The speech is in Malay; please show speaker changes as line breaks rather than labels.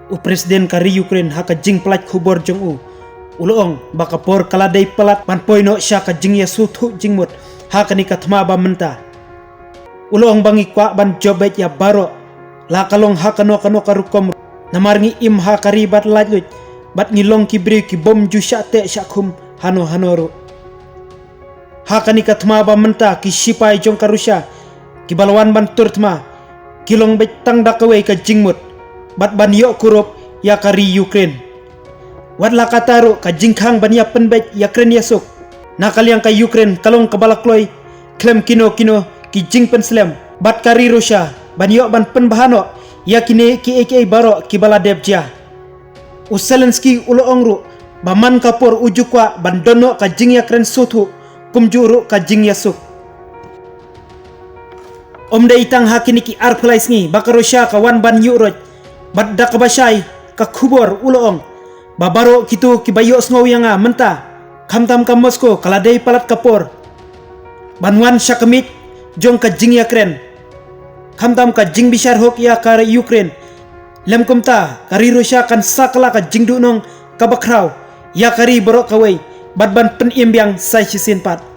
U presiden kari Ukraine haka jing pelat khubor jong u. Uloong baka por kaladai pelat pan poino sya ka jing ya sutu jingmut haka ni kathma ba menta. Uloong bangi kwa ban jobet ya baro la kalong haka no karukom namarngi im haka ribat lajut bat ngilong kibri ki bom ju sya te syakum hanoru. Haka ni kathma ba menta ki sipai jong karusya ki balawan ban turtma kilong bet tang dakawe ka jingmut bat ban yok kurup ya kari Ukraine. Wat la kataru ka jingkhang ban ya penbet ya kren yasuk. Nakaliang ka Ukraine kalong kabalakloi klem kino ki jing penslam bat kari Russia ban yok ban penbahano ya kine ki aka baro ki bala debja. Zelensky ulo ongru baman kapor ujukwa ban dono ka jing ya kren sutu kumjuru ka jing yasuk. Omda itang hakini ki arplais ngi baka Russia ka wan ban yuroj bat da kabashay ka khubor uloong babaro kitu ki bayo sngow yang menta kamtam ka Moscow kaladai palat kapor banwan syakamit jong ka jing ya kren kamtam ka jing bishar hok ya ka Ukraine lem kumta kari Russia kan sakala ka jing dunong ka bakraw ya kari borok kawai bat ban pen imbyang sai sisin pat.